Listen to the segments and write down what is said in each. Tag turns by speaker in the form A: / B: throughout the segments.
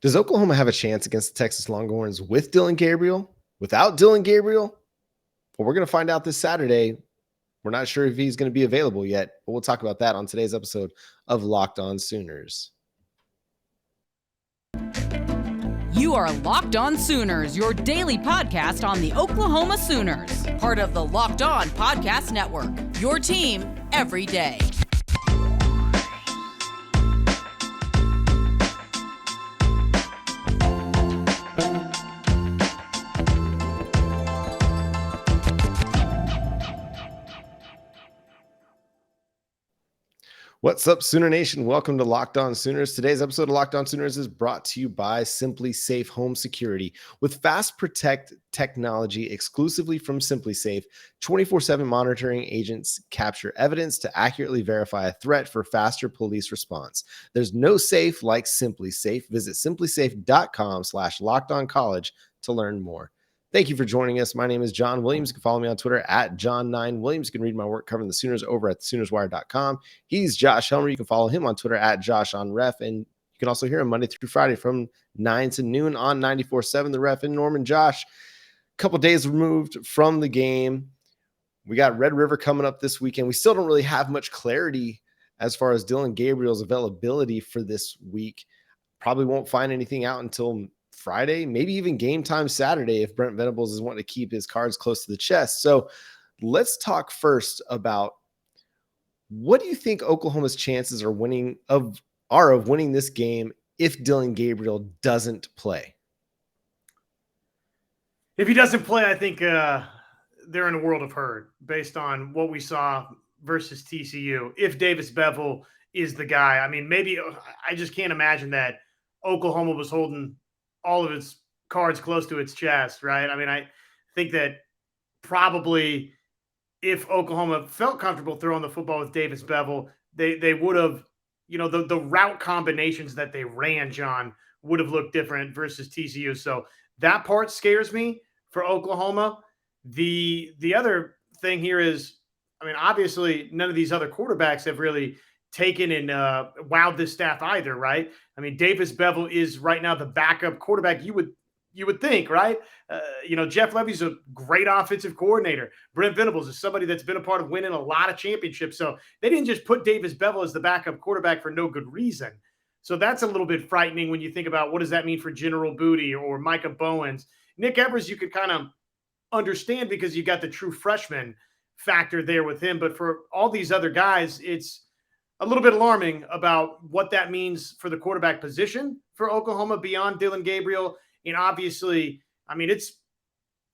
A: Does Oklahoma have a chance against the Texas Longhorns with Dillon Gabriel? Without Dillon Gabriel? Well, we're going to find out this Saturday. We're not sure if he's going to be available yet, but we'll talk about that on today's episode of Locked On Sooners.
B: You are Locked On Sooners, your daily podcast on the Oklahoma Sooners, part of the Locked On Podcast Network, your team every day.
A: What's up, Sooner Nation? Welcome to Locked On Sooners. Today's episode of Locked On Sooners is brought to you by SimpliSafe Home Security. With Fast Protect technology exclusively from SimpliSafe, 24/7 monitoring agents capture evidence to accurately verify a threat for faster police response. There's no safe like SimpliSafe. Visit simplisafe.com/lockedoncollege to learn more. Thank you for joining us. My name is John Williams. You can follow me on Twitter at John9Williams. You can read my work covering the Sooners over at thesoonerswire.com. He's Josh Helmer. You can follow him on Twitter at JoshOnRef. And you can also hear him Monday through Friday from 9 to noon on 94.7 The Ref in Norman. Josh, a couple days removed from the game. We got Red River coming up this weekend. We still don't really have much clarity as far as Dillon Gabriel's availability for this week. Probably won't find anything out until Friday, maybe even game time Saturday if Brent Venables is wanting to keep his cards close to the chest. So let's talk first about what do you think Oklahoma's chances are winning of winning this game if Dillon Gabriel doesn't play?
C: If he doesn't play, I think they're in a world of hurt based on what we saw versus TCU. If Davis Beville is the guy, I mean, maybe I just can't imagine that Oklahoma was holding all of its cards close to its chest, right? I mean, I think that probably if Oklahoma felt comfortable throwing the football with Davis Beville, they would have, the route combinations that they ran, John, would have looked different versus TCU. So that part scares me for Oklahoma. The other thing here is, I mean, obviously none of these other quarterbacks have really taken and wowed this staff either, right? I mean, Davis Beville is right now the backup quarterback. You would think, right? Jeff Levy's a great offensive coordinator. Brent Venables is somebody that's been a part of winning a lot of championships. So they didn't just put Davis Beville as the backup quarterback for no good reason. So that's a little bit frightening when you think about what does that mean for General Booty or Micah Bowens. Nick Evers, you could kind of understand because you got the true freshman factor there with him. But for all these other guys, it's a little bit alarming about what that means for the quarterback position for Oklahoma beyond Dillon Gabriel. And obviously, I mean, it's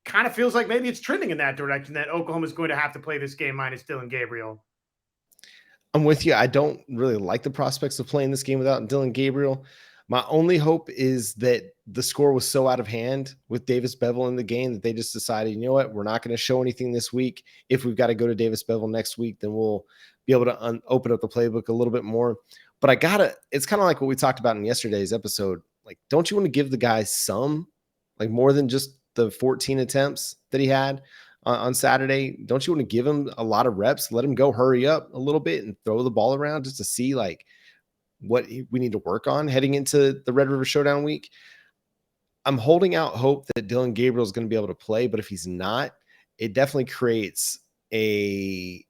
C: kind of feels like maybe it's trending in that direction that Oklahoma is going to have to play this game minus Dillon Gabriel.
A: I'm with you. I don't really like the prospects of playing this game without Dillon Gabriel. My only hope is that the score was so out of hand with Davis Beville in the game that they just decided, you know what, we're not going to show anything this week. If we've got to go to Davis Beville next week, then we'll be able to open up the playbook a little bit more. But it's kind of like what we talked about in yesterday's episode. Like, don't you want to give the guy some, like more than just the 14 attempts that he had on Saturday? Don't you want to give him a lot of reps? Let him go hurry up a little bit and throw the ball around just to see like what we need to work on heading into the Red River Showdown week. I'm holding out hope that Dillon Gabriel is going to be able to play, but if he's not, it definitely creates a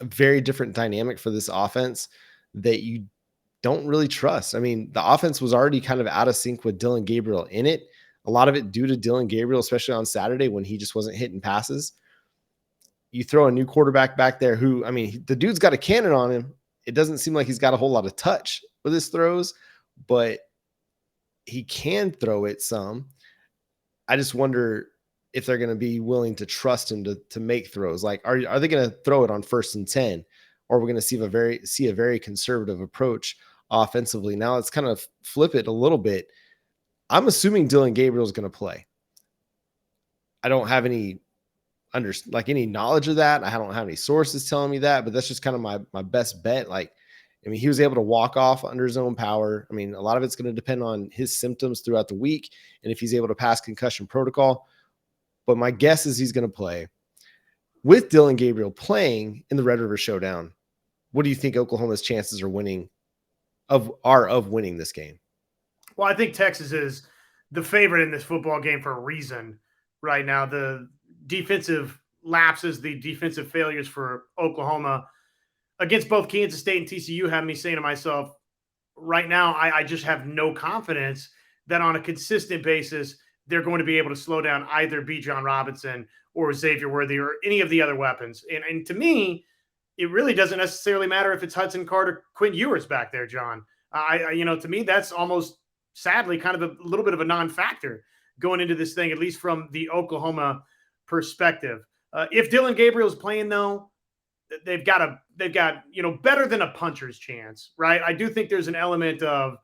A: very different dynamic for this offense that you don't really trust. I mean, the offense was already kind of out of sync with Dillon Gabriel in it. A lot of it due to Dillon Gabriel, especially on Saturday when he just wasn't hitting passes. You throw a new quarterback back there who, I mean, the dude's got a cannon on him. It doesn't seem like he's got a whole lot of touch with his throws, but he can throw it some. I just wonder if they're going to be willing to trust him to make throws. Like, are they going to throw it on 1st and 10, or we're going to see a very conservative approach offensively? Now let's kind of flip it a little bit. I'm assuming Dillon Gabriel is going to play. I don't have any knowledge of that. I don't have any sources telling me that, but that's just kind of my best bet. Like, I mean, he was able to walk off under his own power. I mean, a lot of it's going to depend on his symptoms throughout the week and if he's able to pass concussion protocol. But my guess is he's going to play. With Dillon Gabriel playing in the Red River Showdown, what do you think Oklahoma's chances are winning this game?
C: Well, I think Texas is the favorite in this football game for a reason right now. The defensive lapses, the defensive failures for Oklahoma against both Kansas State and TCU have me saying to myself, right now, I just have no confidence that on a consistent basis, they're going to be able to slow down either Bijan Robinson or Xavier Worthy or any of the other weapons. And to me, it really doesn't necessarily matter if it's Hudson Card or Quinn Ewers back there, John. To me, that's almost sadly kind of a little bit of a non-factor going into this thing, at least from the Oklahoma perspective. If Dillon Gabriel is playing, though, they've got better than a puncher's chance, right? I do think there's an element of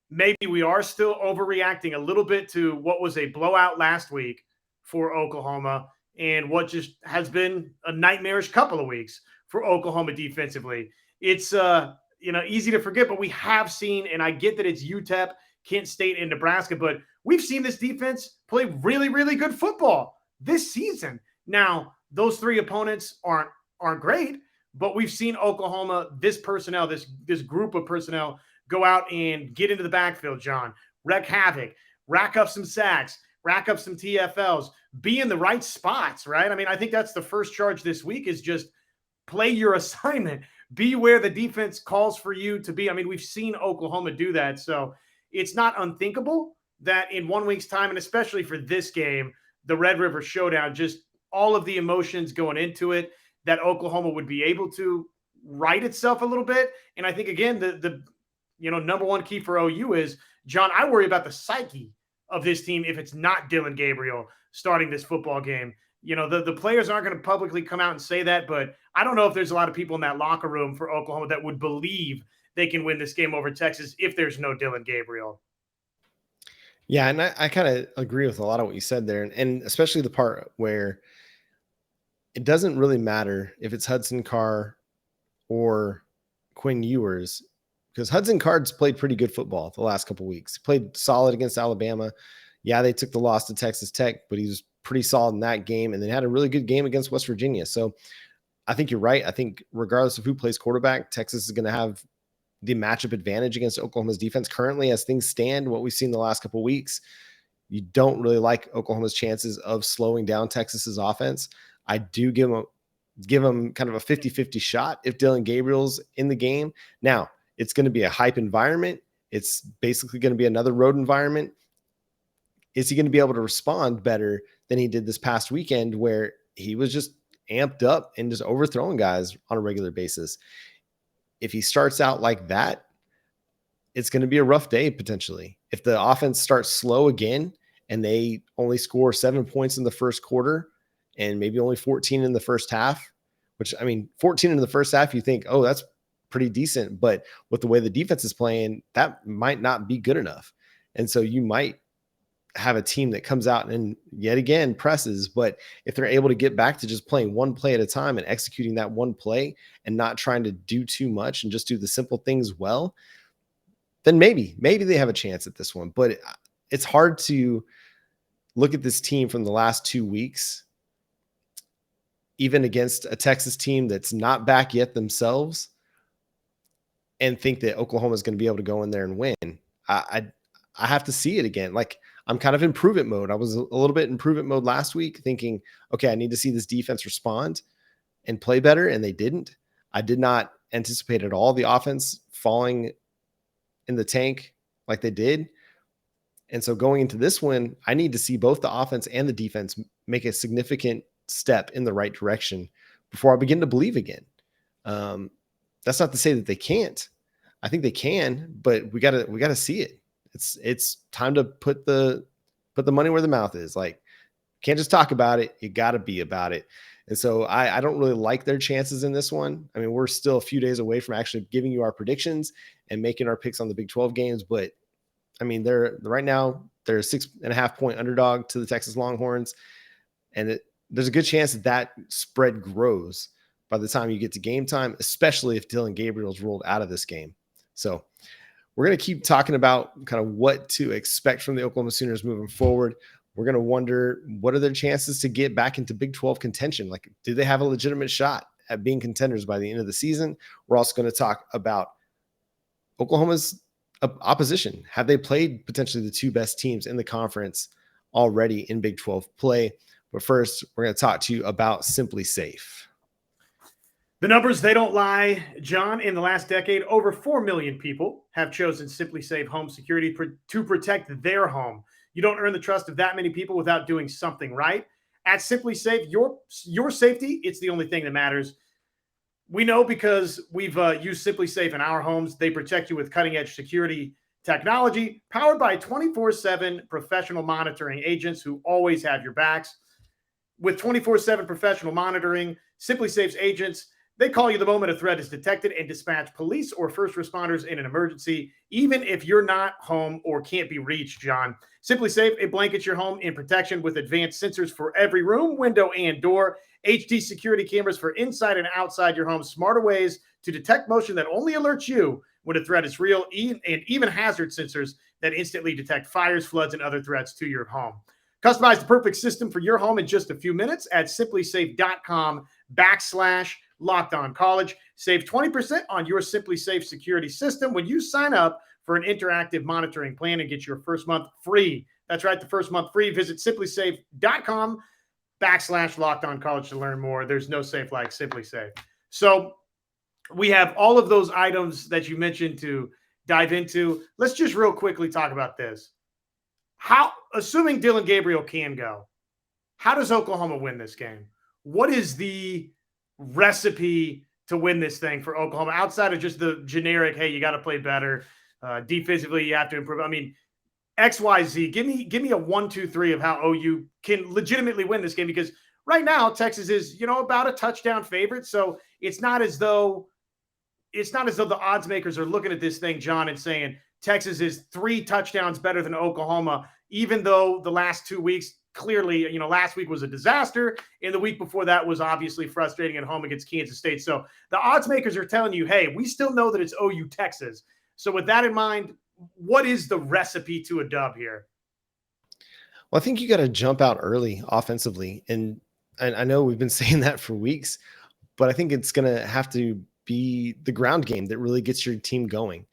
C: maybe we are still overreacting a little bit to what was a blowout last week for Oklahoma and what just has been a nightmarish couple of weeks for Oklahoma defensively. It's easy to forget, but we have seen, and I get that it's UTEP, Kent State, and Nebraska, but we've seen this defense play really, really good football this season. Now, those three opponents aren't great, but we've seen Oklahoma, this personnel, this group of personnel, go out and get into the backfield, John, wreak havoc, rack up some sacks, rack up some TFLs, be in the right spots, right? I mean, I think that's the first charge this week is just play your assignment, be where the defense calls for you to be. I mean, we've seen Oklahoma do that, so it's not unthinkable that in 1 week's time, and especially for this game, the Red River Showdown, just all of the emotions going into it, that Oklahoma would be able to right itself a little bit. And I think, again, the number one key for OU is, John, I worry about the psyche of this team if it's not Dillon Gabriel starting this football game. The players aren't going to publicly come out and say that, but I don't know if there's a lot of people in that locker room for Oklahoma that would believe they can win this game over Texas if there's no Dillon Gabriel.
A: Yeah, and I kind of agree with a lot of what you said there, and especially the part where it doesn't really matter if it's Hudson Carr or Quinn Ewers, because Hudson Card's played pretty good football the last couple of weeks. He played solid against Alabama. Yeah, they took the loss to Texas Tech, but he was pretty solid in that game, and then had a really good game against West Virginia. So I think you're right. I think regardless of who plays quarterback, Texas is going to have the matchup advantage against Oklahoma's defense. Currently, as things stand, what we've seen the last couple of weeks, you don't really like Oklahoma's chances of slowing down Texas's offense. I do give them kind of a 50-50 shot if Dillon Gabriel's in the game. Now, it's going to be a hype environment. It's basically going to be another road environment. Is he going to be able to respond better than he did this past weekend, where he was just amped up and just overthrowing guys on a regular basis? If he starts out like that, it's going to be a rough day potentially. If the offense starts slow again and they only score 7 points in the first quarter and maybe only 14 in the first half, which, I mean, 14 in the first half, you think, oh, that's pretty decent. But with the way the defense is playing, that might not be good enough. And so you might have a team that comes out and yet again presses, but if they're able to get back to just playing one play at a time and executing that one play and not trying to do too much and just do the simple things well, then maybe they have a chance at this one. But it's hard to look at this team from the last 2 weeks, even against a Texas team that's not back yet themselves, and think that Oklahoma is going to be able to go in there and win. I have to see it again. Like, I'm kind of in prove-it mode. I was a little bit in prove-it mode last week, thinking, okay, I need to see this defense respond and play better, and they didn't. I did not anticipate at all the offense falling in the tank like they did. And so going into this one, I need to see both the offense and the defense make a significant step in the right direction before I begin to believe again. That's not to say that they can't. I think they can, but we gotta see it. It's time to put the money where the mouth is. Like, can't just talk about it. You got to be about it. And so I don't really like their chances in this one. I mean, we're still a few days away from actually giving you our predictions and making our picks on the Big 12 games. But I mean, right now they're a 6.5 point underdog to the Texas Longhorns. And there's a good chance that spread grows by the time you get to game time, especially if Dillon Gabriel's rolled out of this game. So we're going to keep talking about kind of what to expect from the Oklahoma Sooners moving forward. We're going to wonder, what are their chances to get back into Big 12 contention? Like, do they have a legitimate shot at being contenders by the end of the season? We're also going to talk about Oklahoma's opposition? Have they played potentially the two best teams in the conference already in Big 12 play? But first, we're going to talk to you about SimpliSafe.
C: The numbers, they don't lie, John. In the last decade, over 4 million people have chosen SimpliSafe Home Security to protect their home. You don't earn the trust of that many people without doing something right. At SimpliSafe, your safety, it's the only thing that matters. We know because we've used SimpliSafe in our homes. They protect you with cutting-edge security technology powered by 24/7 professional monitoring agents who always have your backs. With 24/7 professional monitoring, SimpliSafe's agents, they call you the moment a threat is detected and dispatch police or first responders in an emergency, even if you're not home or can't be reached, John. SimpliSafe, it blankets your home in protection with advanced sensors for every room, window, and door, HD security cameras for inside and outside your home, smarter ways to detect motion that only alerts you when a threat is real, and even hazard sensors that instantly detect fires, floods, and other threats to your home. Customize the perfect system for your home in just a few minutes at simplisafe.com/LockedOnCollege. Save 20% on your SimpliSafe security system when you sign up for an interactive monitoring plan and get your first month free. That's right, the first month free. Visit simplisafe.com/LockedOnCollege to learn more. There's no safe like SimpliSafe. So we have all of those items that you mentioned to dive into. Let's just real quickly talk about this. Assuming Dillon Gabriel can go, how does Oklahoma win this game? What is the recipe to win this thing for Oklahoma outside of just the generic, hey, you got to play better. Defensively, you have to improve. I mean, XYZ, give me a 1, 2, 3 of how OU can legitimately win this game, because right now Texas is, about a touchdown favorite. So it's not as though the odds makers are looking at this thing, John, and saying Texas is 3 touchdowns better than Oklahoma, even though the last 2 weeks, clearly, last week was a disaster, and the week before that was obviously frustrating at home against Kansas State. So the odds makers are telling you, hey, we still know that it's OU Texas. So with that in mind, what is the recipe to a dub here?
A: Well, I think you got to jump out early offensively. And I know we've been saying that for weeks, but I think it's going to have to be the ground game that really gets your team going.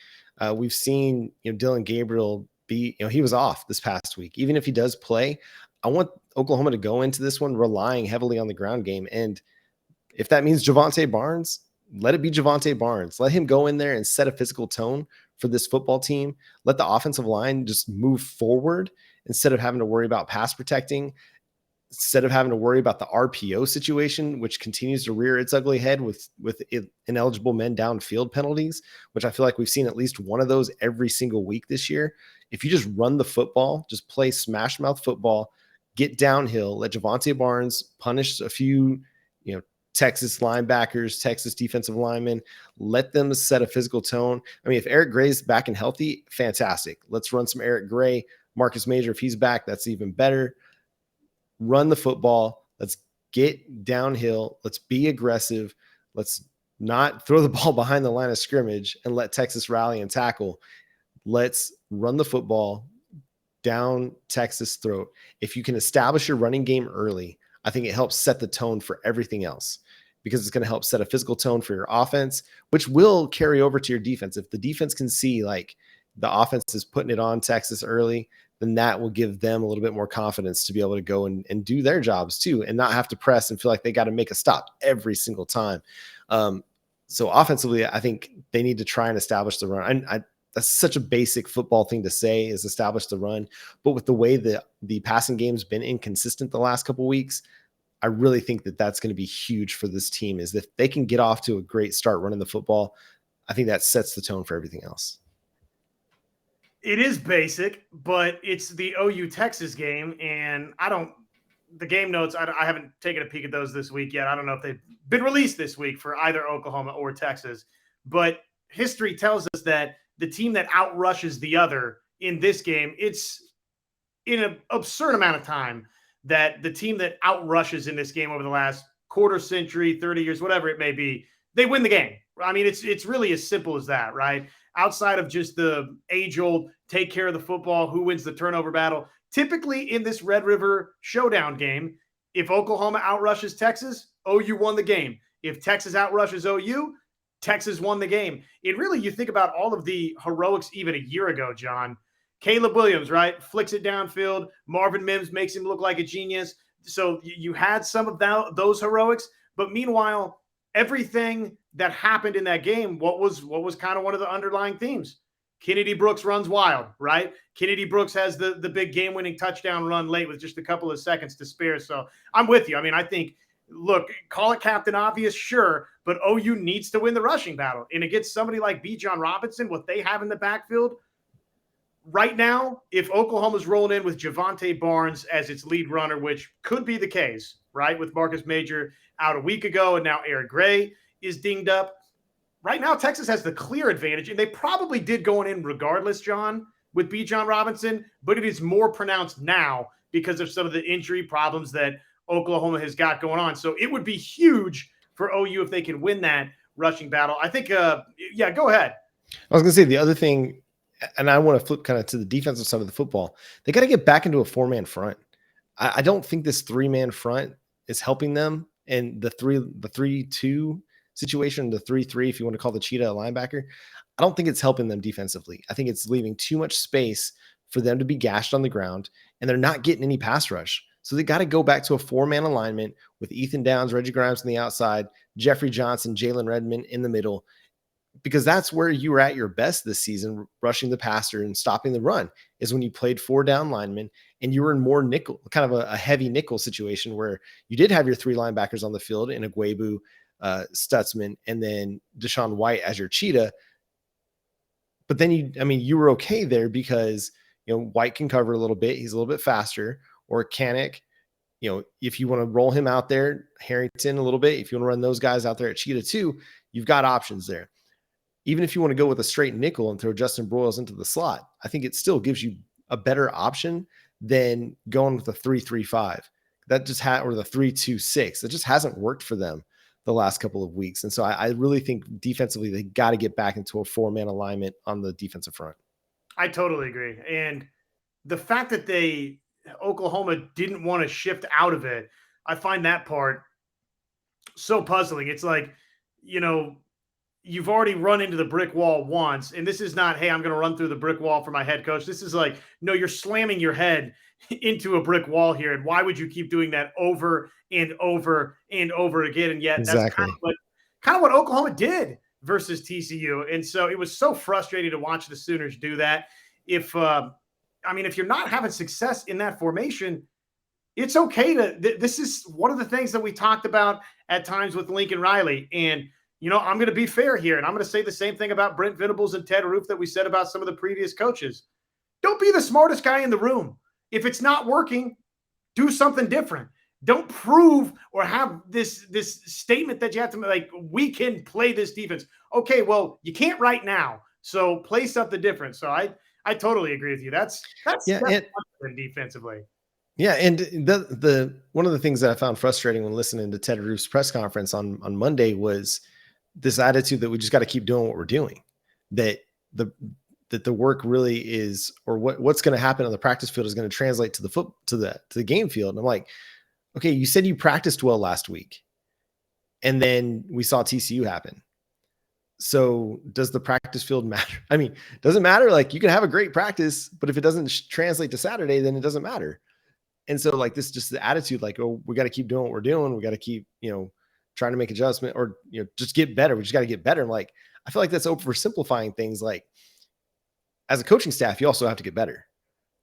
A: We've seen, Dillon Gabriel be, he was off this past week. Even if he does play, I want Oklahoma to go into this one relying heavily on the ground game. And if that means Javonte Barnes, let it be Javonte Barnes. Let him go in there and set a physical tone for this football team. Let the offensive line just move forward instead of having to worry about pass protecting, instead of having to worry about the RPO situation, which continues to rear its ugly head with ineligible men downfield penalties, which I feel like we've seen at least one of those every single week this year. If you just run the football, just play smash mouth football, get downhill, let Javonte Barnes punish a few, Texas linebackers, Texas defensive linemen, let them set a physical tone. I mean, if Eric Gray's back and healthy, fantastic. Let's run some Eric Gray. Marcus Major, if he's back, that's even better. Run the football. Let's get downhill. Let's be aggressive. Let's not throw the ball behind the line of scrimmage and let Texas rally and tackle. Let's run the football down Texas' throat. If you can establish your running game early, I think it helps set the tone for everything else, because it's going to help set a physical tone for your offense, which will carry over to your defense. If the defense can see like the offense is putting it on Texas early, then that will give them a little bit more confidence to be able to go and do their jobs too, and not have to press and feel like they got to make a stop every single time. So offensively, I think they need to try and establish the run. That's such a basic football thing to say, is establish the run. But with the way the passing game's been inconsistent the last couple of weeks, I really think that that's going to be huge for this team, is if they can get off to a great start running the football, I think that sets the tone for everything else.
C: It is basic, but it's the OU Texas game, and the game notes, I haven't taken a peek at those this week yet. I don't know if they've been released this week for either Oklahoma or Texas, but history tells us that the team that outrushes the other in this game, it's in an absurd amount of time that the team that outrushes in this game over the last quarter century, 30 years, whatever it may be, they win the game. I mean, it's really as simple as that, right? Outside of just the age-old take care of the football, who wins the turnover battle. Typically in this Red River Showdown game, if Oklahoma outrushes Texas, OU won the game. If Texas outrushes OU, Texas won the game. It really, you think about all of the heroics even a year ago, John. Caleb Williams, right? Flicks it downfield. Marvin Mims makes him look like a genius. So you had some of those heroics, but meanwhile, everything that happened in that game, what was kind of one of the underlying themes? Kennedy Brooks runs wild, right? Kennedy Brooks has the big game-winning touchdown run late with just a couple of seconds to spare. So I'm with you. I mean, I think, look, call it Captain Obvious, sure, but OU needs to win the rushing battle. And against somebody like Bijan Robinson, what they have in the backfield right now, if Oklahoma's rolling in with Javonte Barnes as its lead runner, which could be the case, right, with Marcus Major out a week ago and now Eric Gray is dinged up. Right now, Texas has the clear advantage, and they probably did going in regardless, John, with Bijan Robinson, but it is more pronounced now because of some of the injury problems that Oklahoma has got going on. So it would be huge for OU if they can win that rushing battle. I think, yeah, go ahead.
A: I was going to say the other thing, and I want to flip kind of to the defensive side of the football. They got to get back into a 4-man front. I don't think this 3-man front is helping them, and the 3-2 situation, the 3-3, if you want to call the Cheetah a linebacker, I don't think it's helping them defensively. I think it's leaving too much space for them to be gashed on the ground, and they're not getting any pass rush. So they got to go back to a 4-man alignment with Ethan Downs, Reggie Grimes on the outside, Jeffrey Johnson, Jalen Redmond in the middle, because that's where you were at your best this season, rushing the passer and stopping the run, is when you played 4 down linemen and you were in more nickel, kind of a heavy nickel situation where you did have your 3 linebackers on the field in Agwebu, Stutzman, and then Deshaun White as your cheetah. But then you were okay there because, White can cover a little bit. He's a little bit faster. Or Kanik, if you want to roll him out there, Harrington a little bit, if you want to run those guys out there at cheetah too, you've got options there. Even if you want to go with a straight nickel and throw Justin Broyles into the slot, I think it still gives you a better option than going with a 3-3-5. That just or the 3-2-6. That just hasn't worked for them the last couple of weeks. And so I really think defensively, they got to get back into a 4-man alignment on the defensive front.
C: I totally agree. And the fact that Oklahoma didn't want to shift out of it, I find that part so puzzling. It's like, you've already run into the brick wall once, and this is not, hey, I'm going to run through the brick wall for my head coach. This is like, no, you're slamming your head into a brick wall here. And why would you keep doing that over and over and over again? And yet
A: exactly.
C: That's kind of what Oklahoma did versus TCU. And so it was so frustrating to watch the Sooners do that. If you're not having success in that formation, it's okay this is one of the things that we talked about at times with Lincoln Riley. And, I'm going to be fair here, and I'm going to say the same thing about Brent Venables and Ted Roof that we said about some of the previous coaches. Don't be the smartest guy in the room. If it's not working, do something different. Don't prove or have this statement that you have to make, like, we can play this defense. Okay, well, you can't right now, so play something different. So I totally agree with you. That's defensively.
A: Yeah, and the one of the things that I found frustrating when listening to Ted Roof's press conference on Monday was this attitude that we just got to keep doing what we're doing. That the work really is, or what's going to happen on the practice field is going to translate to the game field. And I'm like, okay, you said you practiced well last week, and then we saw TCU happen. So does the practice field matter? I mean, doesn't matter. Like, you can have a great practice, but if it doesn't translate to Saturday, then it doesn't matter. And so, like, this just the attitude, like, oh, we got to keep doing what we're doing. We got to keep, trying to make adjustment, or, just get better. We just got to get better. And, like, I feel like that's oversimplifying things. Like, as a coaching staff, you also have to get better.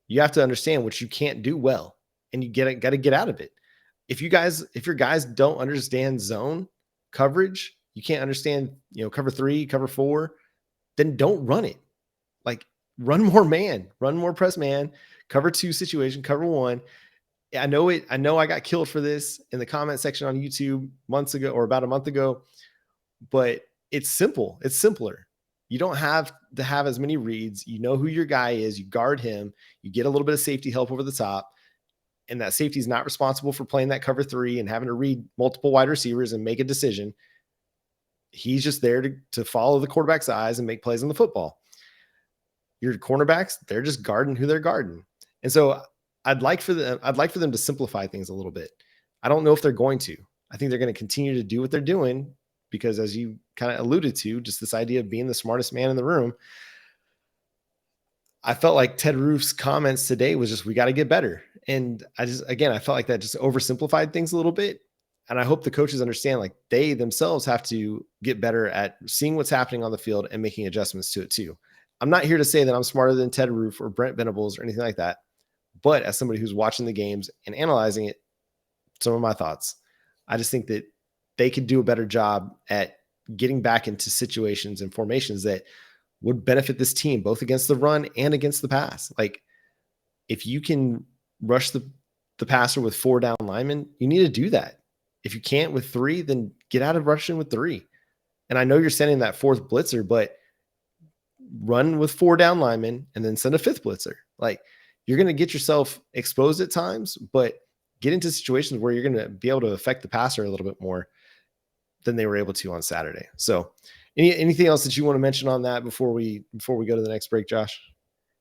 A: You have to understand what you can't do well, and you got to get out of it. If your guys don't understand zone coverage, you can't understand, cover 3, cover 4, then don't run it. Like, run more man, run more press man, cover 2 situation, cover 1. I know I got killed for this in the comment section on YouTube months ago, or about a month ago, but it's simple. It's simpler. You don't have to have as many reads. You know who your guy is. You guard him. You get a little bit of safety help over the top. And that safety is not responsible for playing that cover 3 and having to read multiple wide receivers and make a decision. He's just there to follow the quarterback's eyes and make plays on the football. Your cornerbacks, they're just guarding who they're guarding. And so I'd like for them to simplify things a little bit. I don't know if they're going to. I think they're going to continue to do what they're doing because as you kind of alluded to, just this idea of being the smartest man in the room, I felt like Ted Roof's comments today was just, we got to get better. And I felt like that just oversimplified things a little bit. And I hope the coaches understand, like, they themselves have to get better at seeing what's happening on the field and making adjustments to it too. I'm not here to say that I'm smarter than Ted Roof or Brent Venables or anything like that. But as somebody who's watching the games and analyzing it, some of my thoughts, I just think that they could do a better job at getting back into situations and formations that would benefit this team, both against the run and against the pass. Like, if you can rush the passer with 4 down linemen, you need to do that. If you can't with 3, then get out of rushing with 3. And I know you're sending that 4th blitzer, but run with 4 down linemen and then send a 5th blitzer. Like, you're going to get yourself exposed at times, but get into situations where you're going to be able to affect the passer a little bit more than they were able to on Saturday. So anything else that you want to mention on that before we go to the next break, Josh?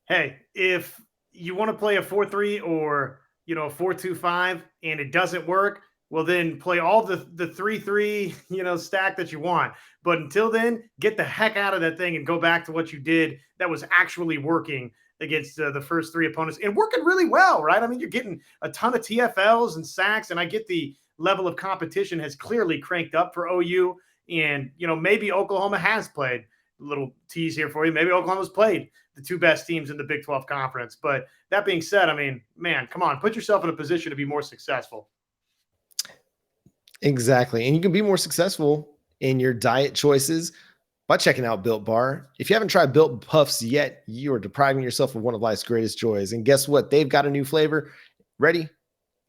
A: Hey,
C: if you want to play a 4-3 or, a 4-2-5 and it doesn't work, well, then play all the 3-3, stack that you want. But until then, get the heck out of that thing and go back to what you did that was actually working against the first 3 opponents and working really well, right? I mean, you're getting a ton of TFLs and sacks, and I get the level of competition has clearly cranked up for OU. And, maybe Oklahoma has played, a little tease here for you, maybe Oklahoma's played the 2 best teams in the Big 12 conference. But that being said, I mean, man, come on, put yourself in a position to be more successful.
A: Exactly. And you can be more successful in your diet choices by checking out Built Bar. If you haven't tried Built Puffs yet, you are depriving yourself of one of life's greatest joys. And guess what? They've got a new flavor. Ready?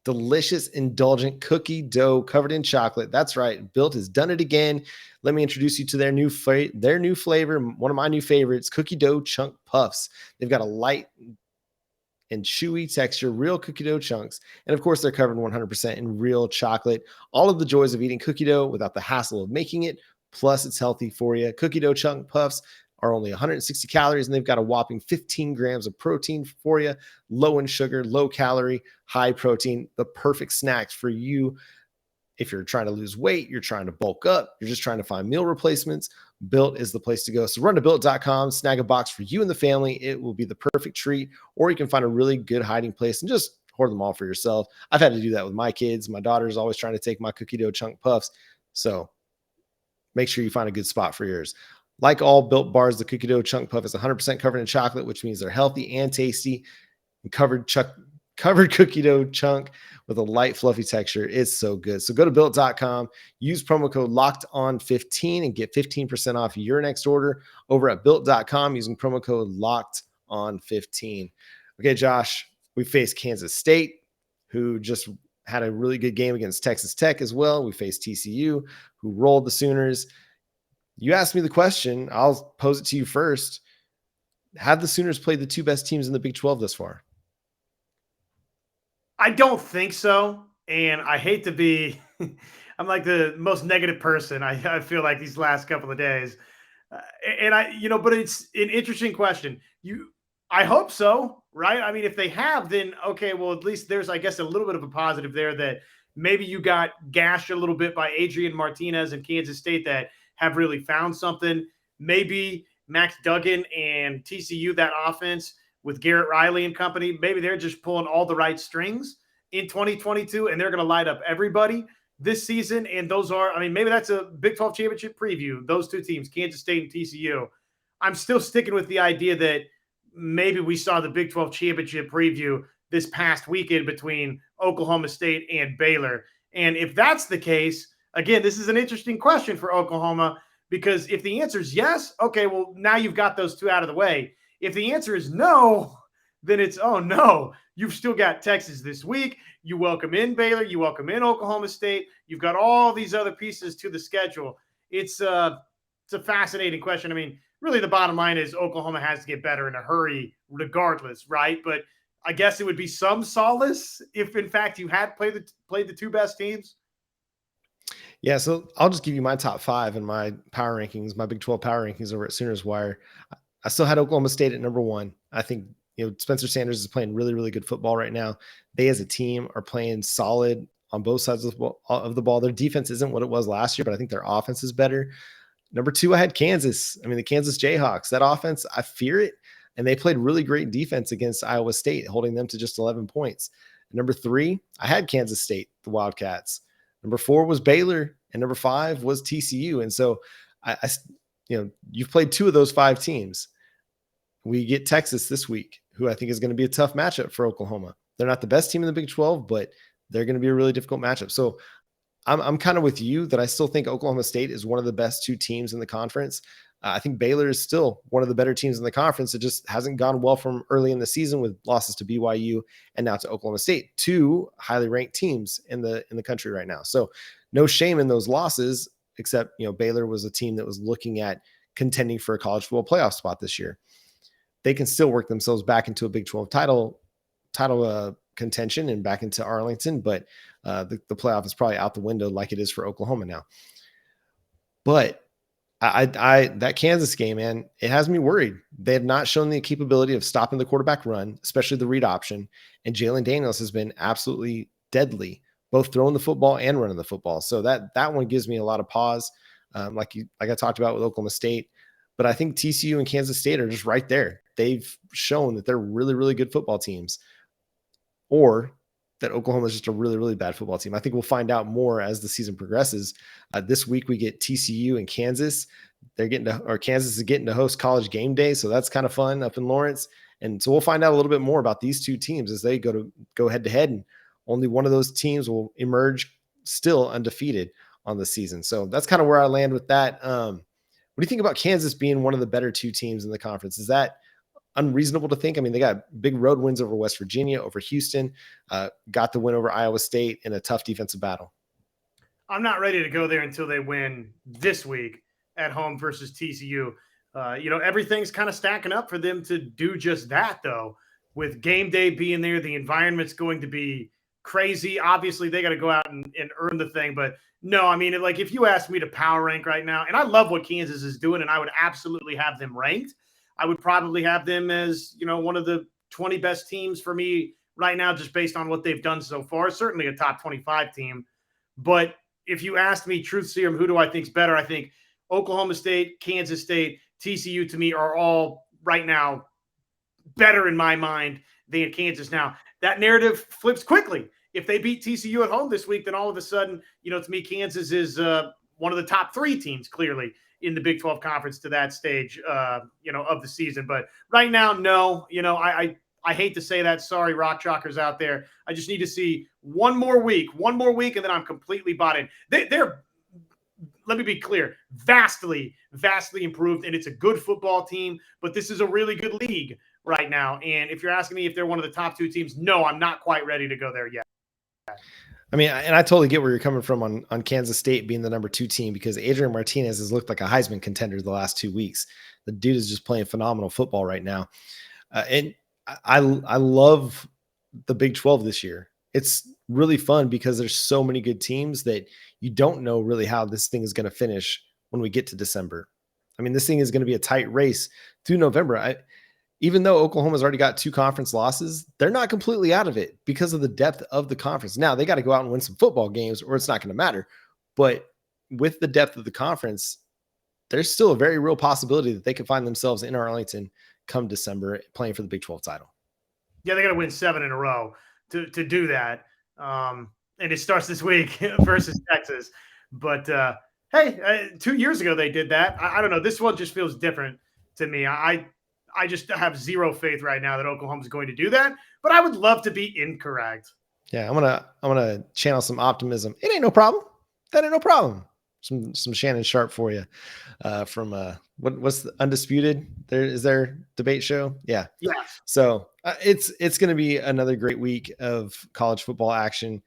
A: Delicious, indulgent cookie dough covered in chocolate. That's right. Built has done it again. Let me introduce you to their new flavor, one of my new favorites, cookie dough chunk puffs. They've got a light and chewy texture, real cookie dough chunks. And of course, they're covered 100% in real chocolate. All of the joys of eating cookie dough without the hassle of making it. Plus, it's healthy for you. Cookie dough chunk puffs are only 160 calories, and they've got a whopping 15 grams of protein for you. Low in sugar, low calorie, high protein, the perfect snacks for you. If you're trying to lose weight, you're trying to bulk up, you're just trying to find meal replacements, Built is the place to go. So run to Built.com, snag a box for you and the family. It will be the perfect treat, or you can find a really good hiding place and just hoard them all for yourself. I've had to do that with my kids. My daughter's always trying to take my cookie dough chunk puffs. So make sure you find a good spot for yours. Like all Built bars, the cookie dough chunk puff is 100% covered in chocolate, which means they're healthy and tasty. And covered cookie dough chunk with a light, fluffy texture. It's so good. So go to Built.com, use promo code LOCKEDON15 and get 15% off your next order over at Built.com using promo code LOCKEDON15. Okay, Josh, we faced Kansas State, who just had a really good game against Texas Tech as well. We faced TCU, who rolled the Sooners. You asked me the question. I'll pose it to you first. Have the Sooners played the 2 best teams in the Big 12 thus far?
C: I don't think so. And I hate to be, I'm like the most negative person. I feel like these last couple of days. But it's an interesting question. I hope so, right? I mean, if they have, then okay, well, at least there's, I guess, a little bit of a positive there that maybe you got gashed a little bit by Adrian Martinez and Kansas State that have really found something. Maybe Max Duggan and TCU, that offense with Garrett Riley and company, maybe they're just pulling all the right strings in 2022 and they're going to light up everybody this season. And those are, I mean, maybe that's a Big 12 championship preview. Those 2 teams, Kansas State and TCU. I'm still sticking with the idea that maybe we saw the Big 12 championship preview this past weekend between Oklahoma State and Baylor. And if that's the case, again, this is an interesting question for Oklahoma, because if the answer is yes, okay, well, now you've got those 2 out of the way. If the answer is no, then it's, oh no, you've still got Texas this week. You welcome in Baylor. You welcome in Oklahoma State. You've got all these other pieces to the schedule. It's a fascinating question. I mean, really the bottom line is Oklahoma has to get better in a hurry regardless, right? But I guess it would be some solace if, in fact, you had played the 2 best teams.
A: Yeah, so I'll just give you my top 5 and my power rankings, my Big 12 power rankings over at Sooners Wire. I still had Oklahoma State at number 1. I think, Spencer Sanders is playing really, really good football right now. They as a team are playing solid on both sides of the ball. Their defense isn't what it was last year, but I think their offense is better. Number 2, I had Kansas. I mean, the Kansas Jayhawks, that offense, I fear it. And they played really great defense against Iowa State, holding them to just 11 points. And number 3, I had Kansas State, the Wildcats. Number 4 was Baylor, and number 5 was TCU. And so you've played 2 of those 5 teams. We get Texas this week, who I think is going to be a tough matchup for Oklahoma. They're not the best team in the Big 12, but they're going to be a really difficult matchup. So I'm kind of with you that I still think Oklahoma State is one of the best 2 teams in the conference. I think Baylor is still one of the better teams in the conference. It just hasn't gone well from early in the season with losses to BYU and now to Oklahoma State, 2 highly ranked teams in the country right now. So no shame in those losses, except, Baylor was a team that was looking at contending for a college football playoff spot this year. They can still work themselves back into a Big 12 title contention and back into Arlington, but the playoff is probably out the window like it is for Oklahoma now. But I that Kansas game, man, it has me worried. They have not shown the capability of stopping the quarterback run, especially the read option. And Jalen Daniels has been absolutely deadly, both throwing the football and running the football. So that one gives me a lot of pause, like I talked about with Oklahoma State. But I think TCU and Kansas State are just right there. They've shown that they're really, really good football teams, or that Oklahoma is just a really, really bad football team. I think we'll find out more as the season progresses. This week we get TCU and Kansas. Kansas is getting to host College Game Day, so that's kind of fun up in Lawrence. And so we'll find out a little bit more about these 2 teams as they go head to head, and only one of those teams will emerge still undefeated on the season. So that's kind of where I land with that. What do you think about Kansas being one of the better 2 teams in the conference? Is that unreasonable to think? I mean, they got big road wins over West Virginia, over Houston, got the win over Iowa State in a tough defensive battle.
C: I'm not ready to go there until they win this week at home versus TCU. Everything's kind of stacking up for them to do just that, though. With game day being there, the environment's going to be crazy. Obviously, they got to go out and earn the thing. But no, I mean, like, if you ask me to power rank right now, and I love what Kansas is doing, and I would absolutely have them ranked. I would probably have them as, one of the 20 best teams for me right now, just based on what they've done so far. Certainly a top 25 team. But if you asked me, truth serum, who do I think is better? I think Oklahoma State, Kansas State, TCU to me are all right now better in my mind than Kansas. Now, that narrative flips quickly. If they beat TCU at home this week, then all of a sudden, to me, Kansas is one of the top 3 teams clearly in the Big 12 conference to that stage, of the season. But right now, no, I hate to say that. Sorry, Rock Chalkers out there. I just need to see one more week, and then I'm completely bought in. They're, let me be clear, vastly, vastly improved, and it's a good football team, but this is a really good league right now. And if you're asking me if they're one of the top 2 teams, no, I'm not quite ready to go there yet.
A: I mean, and I totally get where you're coming from on Kansas State being the number 2 team, because Adrian Martinez has looked like a Heisman contender the last 2 weeks. The dude is just playing phenomenal football right now. And I love the Big 12 this year. It's really fun because there's so many good teams that you don't know really how this thing is going to finish when we get to December. I mean, this thing is going to be a tight race through November. Even though Oklahoma's already got 2 conference losses, they're not completely out of it because of the depth of the conference. Now, they got to go out and win some football games or it's not going to matter. But with the depth of the conference, there's still a very real possibility that they could find themselves in Arlington come December playing for the Big 12 title.
C: Yeah, they got to win 7 in a row to do that. And it starts this week versus Texas. But, hey, 2 years ago they did that. I don't know. This one just feels different to me. I just have zero faith right now that Oklahoma's going to do that, but I would love to be incorrect.
A: Yeah, I'm gonna channel some optimism. It ain't no problem. That ain't no problem. Some Shannon Sharp for you, from what's the Undisputed? Is their debate show? Yeah. So it's gonna be another great week of college football action.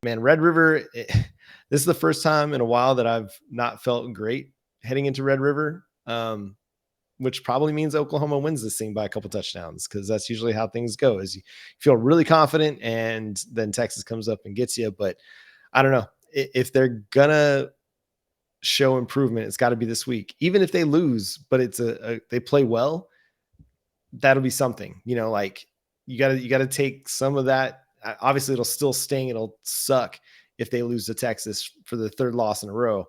A: Man, Red River. This is the first time in a while that I've not felt great heading into Red River. Which probably means Oklahoma wins this thing by a couple touchdowns, because that's usually how things go, is you feel really confident and then Texas comes up and gets you. But I don't know if they're going to show improvement. It's got to be this week, even if they lose, but it's they play well. That'll be something, like you got to take some of that. Obviously it'll still sting. It'll suck if they lose to Texas for the third loss in a row.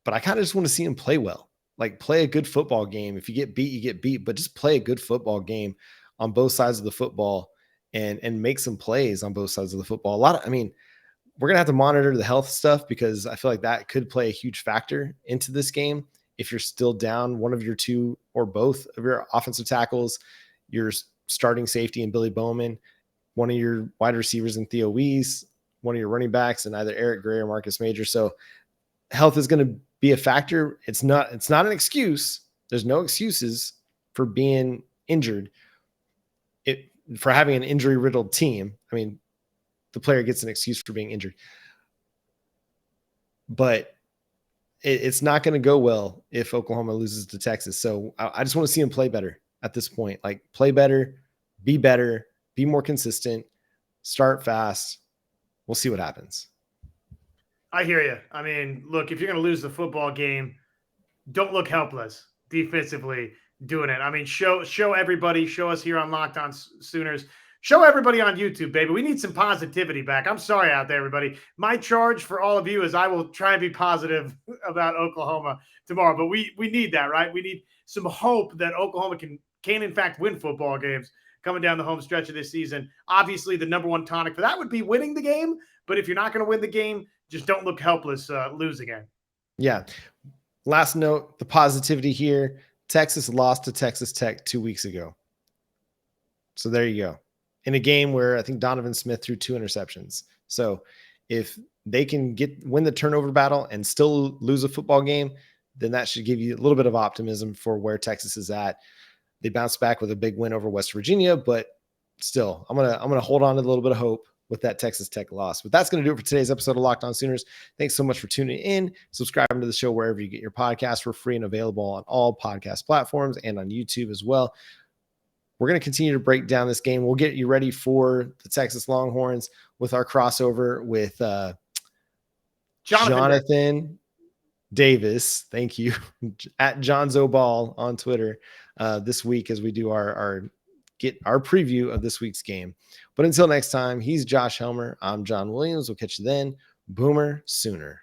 A: But I kind of just want to see him play well, like play a good football game. If you get beat, you get beat, but just play a good football game on both sides of the football and make some plays on both sides of the football. We're going to have to monitor the health stuff because I feel like that could play a huge factor into this game. If you're still down one of your two or both of your offensive tackles, your starting safety and Billy Bowman, one of your wide receivers in Theo Weiss, one of your running backs and either Eric Gray or Marcus Major. So health is going to be a factor. It's not an excuse. There's no excuses for being injured. For having an injury riddled team. I mean, the player gets an excuse for being injured, but it's not going to go well if Oklahoma loses to Texas. So I just want to see him play better at this point. Like play better, be more consistent, start fast. We'll see what happens.
C: I hear you. I mean, look, if you're going to lose the football game, don't look helpless defensively doing it. I mean, show everybody, show us here on Locked On Sooners, show everybody on YouTube, baby. We need some positivity back. I'm sorry out there, everybody. My charge for all of you is I will try and be positive about Oklahoma tomorrow, but we need that, right? We need some hope that Oklahoma can in fact win football games coming down the home stretch of this season. Obviously, the number one tonic for that would be winning the game, but if you're not going to win the game, just don't look helpless losing it.
A: Yeah. Last note, the positivity here. Texas lost to Texas Tech 2 weeks ago. So there you go. In a game where I think Donovan Smith threw 2 interceptions. So if they can win the turnover battle and still lose a football game, then that should give you a little bit of optimism for where Texas is at. They bounced back with a big win over West Virginia, but still, I'm gonna hold on to a little bit of hope with that Texas Tech loss. But that's going to do it for today's episode of Locked On Sooners. Thanks so much for tuning in. Subscribing to the show wherever you get your podcasts. We're free and available on all podcast platforms and on YouTube as well. We're going to continue to break down this game. We'll get you ready for the Texas Longhorns with our crossover with Jonathan Davis. Thank you. At John Zoball on Twitter this week as we do our preview of this week's game. But until next time, he's Josh Helmer. I'm John Williams. We'll catch you then. Boomer Sooner.